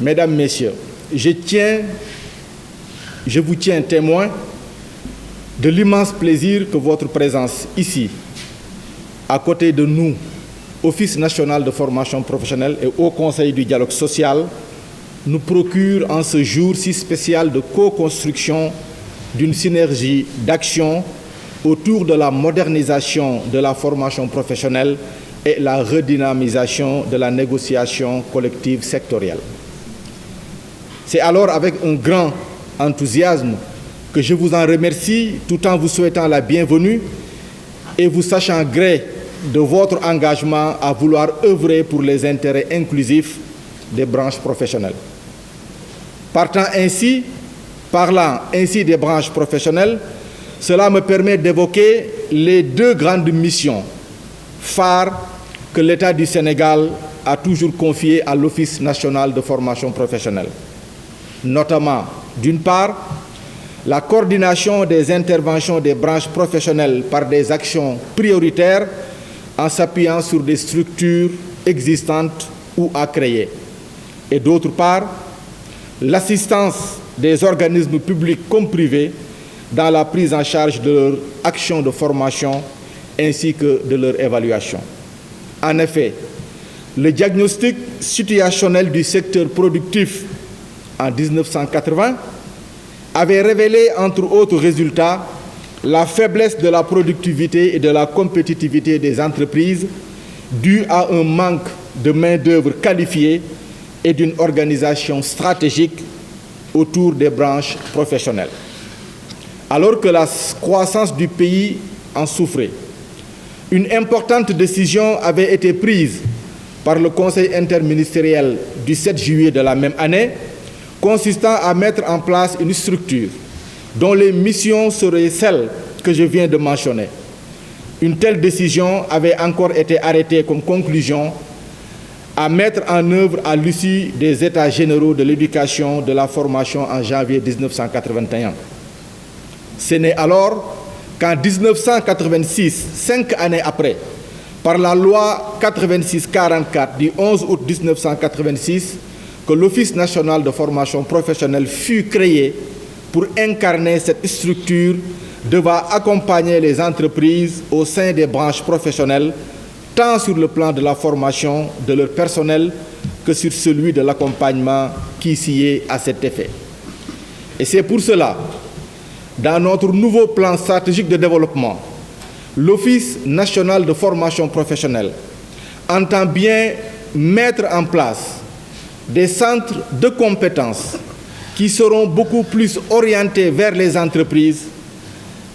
Mesdames, Messieurs, je vous tiens témoin de l'immense plaisir que votre présence ici, à côté de nous, Office national de formation professionnelle et Haut Conseil du dialogue social, nous procure en ce jour si spécial de co-construction d'une synergie d'action autour de la modernisation de la formation professionnelle et la redynamisation de la négociation collective sectorielle. C'est alors avec un grand enthousiasme que je vous en remercie tout en vous souhaitant la bienvenue et vous sachant gré de votre engagement à vouloir œuvrer pour les intérêts inclusifs des branches professionnelles. Parlant ainsi des branches professionnelles, cela me permet d'évoquer les deux grandes missions phares que l'État du Sénégal a toujours confiées à l'Office national de formation professionnelle, notamment, d'une part, la coordination des interventions des branches professionnelles par des actions prioritaires en s'appuyant sur des structures existantes ou à créer, et d'autre part, l'assistance des organismes publics comme privés dans la prise en charge de leur action de formation ainsi que de leur évaluation. En effet, le diagnostic situationnel du secteur productif en 1980 avait révélé, entre autres résultats, la faiblesse de la productivité et de la compétitivité des entreprises due à un manque de main-d'œuvre qualifiée et d'une organisation stratégique autour des branches professionnelles. Alors que la croissance du pays en souffrait, une importante décision avait été prise par le Conseil interministériel du 7 juillet de la même année, consistant à mettre en place une structure dont les missions seraient celles que je viens de mentionner. Une telle décision avait encore été arrêtée comme conclusion à mettre en œuvre à l'issue des États généraux de l'éducation de la formation en janvier 1981. Ce n'est alors qu'en 1986, 5 années après, par la loi 86-44 du 11 août 1986, que l'Office national de formation professionnelle fut créé pour incarner cette structure devant accompagner les entreprises au sein des branches professionnelles, tant sur le plan de la formation de leur personnel que sur celui de l'accompagnement qui s'y est à cet effet. Et c'est pour cela, dans notre nouveau plan stratégique de développement, l'Office national de formation professionnelle entend bien mettre en place des centres de compétences qui seront beaucoup plus orientés vers les entreprises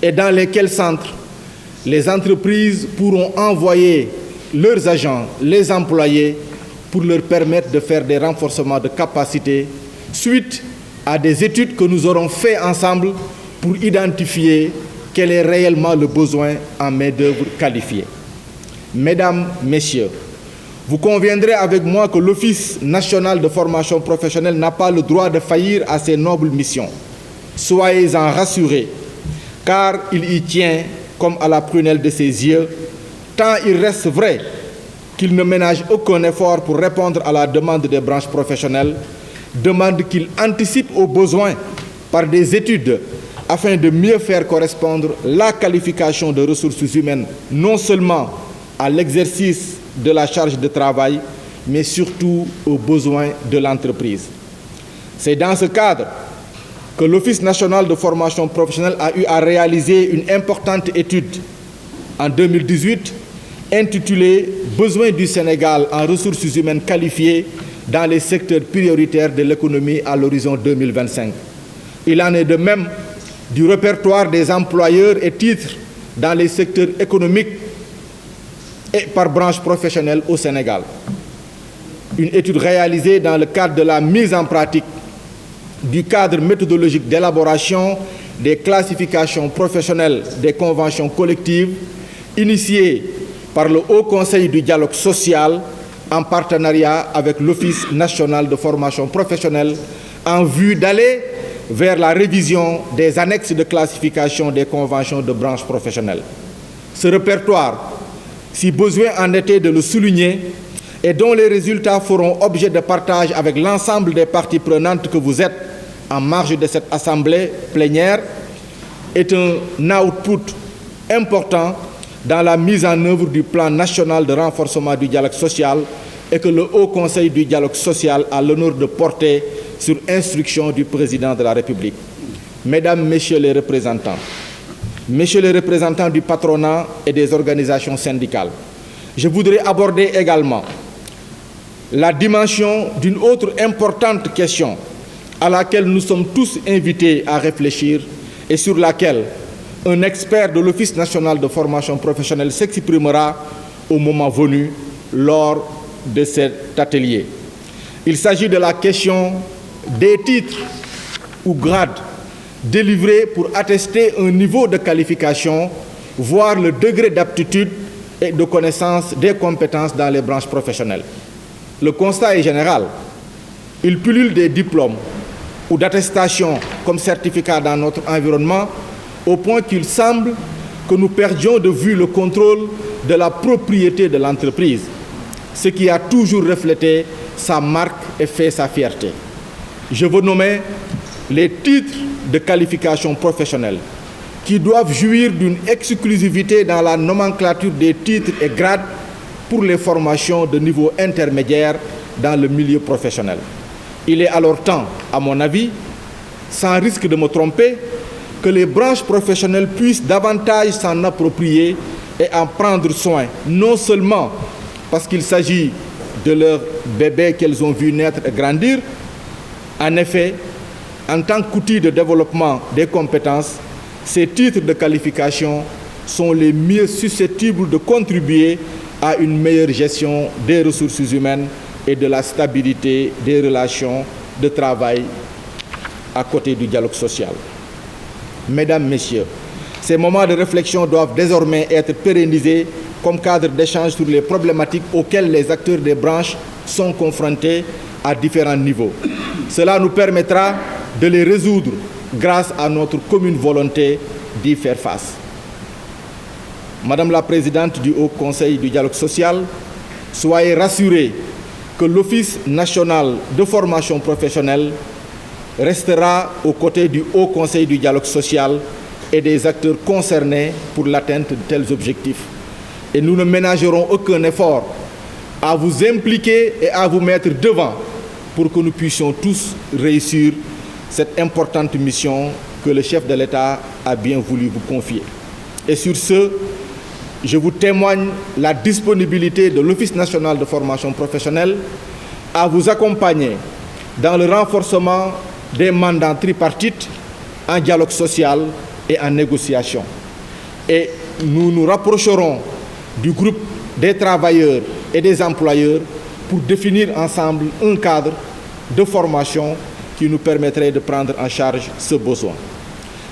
et dans lesquels centres les entreprises pourront envoyer leurs agents, les employés, pour leur permettre de faire des renforcements de capacités suite à des études que nous aurons faites ensemble pour identifier quel est réellement le besoin en main-d'œuvre qualifiée. Mesdames, Messieurs, vous conviendrez avec moi que l'Office national de formation professionnelle n'a pas le droit de faillir à ses nobles missions. Soyez-en rassurés, car il y tient comme à la prunelle de ses yeux, tant il reste vrai qu'il ne ménage aucun effort pour répondre à la demande des branches professionnelles, demande qu'il anticipe aux besoins par des études afin de mieux faire correspondre la qualification de ressources humaines non seulement à l'exercice de la charge de travail, mais surtout aux besoins de l'entreprise. C'est dans ce cadre que l'Office national de formation professionnelle a eu à réaliser une importante étude en 2018 intitulée « Besoins du Sénégal en ressources humaines qualifiées dans les secteurs prioritaires de l'économie à l'horizon 2025 ». Il en est de même du répertoire des employeurs et titres dans les secteurs économiques et par branche professionnelle au Sénégal. Une étude réalisée dans le cadre de la mise en pratique du cadre méthodologique d'élaboration des classifications professionnelles des conventions collectives initiée par le Haut Conseil du dialogue social en partenariat avec l'Office national de formation professionnelle en vue d'aller vers la révision des annexes de classification des conventions de branche professionnelle. Ce répertoire, si besoin en était de le souligner, et dont les résultats feront objet de partage avec l'ensemble des parties prenantes que vous êtes en marge de cette assemblée plénière, est un output important dans la mise en œuvre du plan national de renforcement du dialogue social et que le Haut Conseil du dialogue social a l'honneur de porter sur instruction du Président de la République. Mesdames, Messieurs les représentants du patronat et des organisations syndicales, je voudrais aborder également la dimension d'une autre importante question à laquelle nous sommes tous invités à réfléchir et sur laquelle un expert de l'Office national de formation professionnelle s'exprimera au moment venu lors de cet atelier. Il s'agit de la question des titres ou grades délivrés pour attester un niveau de qualification, voire le degré d'aptitude et de connaissance des compétences dans les branches professionnelles. Le constat est général. Il pullule des diplômes ou d'attestations comme certificat dans notre environnement au point qu'il semble que nous perdions de vue le contrôle de la propriété de l'entreprise, ce qui a toujours reflété sa marque et fait sa fierté. Je veux nommer les titres de qualification professionnelle qui doivent jouir d'une exclusivité dans la nomenclature des titres et grades pour les formations de niveau intermédiaire dans le milieu professionnel. Il est alors temps, à mon avis, sans risque de me tromper, que les branches professionnelles puissent davantage s'en approprier et en prendre soin, non seulement parce qu'il s'agit de leurs bébés qu'elles ont vu naître et grandir. En effet, en tant qu'outil de développement des compétences, ces titres de qualification sont les mieux susceptibles de contribuer à une meilleure gestion des ressources humaines et de la stabilité des relations de travail à côté du dialogue social. Mesdames, Messieurs, ces moments de réflexion doivent désormais être pérennisés comme cadre d'échange sur les problématiques auxquelles les acteurs des branches sont confrontés à différents niveaux. Cela nous permettra de les résoudre grâce à notre commune volonté d'y faire face. Madame la Présidente du Haut Conseil du dialogue social, soyez rassurée que l'Office national de formation professionnelle restera aux côtés du Haut Conseil du dialogue social et des acteurs concernés pour l'atteinte de tels objectifs. Et nous ne ménagerons aucun effort à vous impliquer et à vous mettre devant pour que nous puissions tous réussir cette importante mission que le chef de l'État a bien voulu vous confier. Et sur ce, je vous témoigne la disponibilité de l'Office national de formation professionnelle à vous accompagner dans le renforcement des mandats tripartites en dialogue social et en négociation. Et nous nous rapprocherons du groupe des travailleurs et des employeurs pour définir ensemble un cadre de formation qui nous permettrait de prendre en charge ce besoin.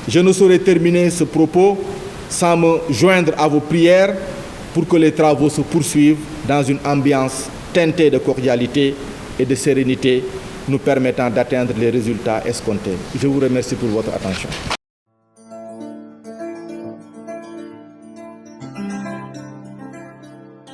Je ne saurais terminer ce propos sans me joindre à vos prières pour que les travaux se poursuivent dans une ambiance teintée de cordialité et de sérénité, nous permettant d'atteindre les résultats escomptés. Je vous remercie pour votre attention.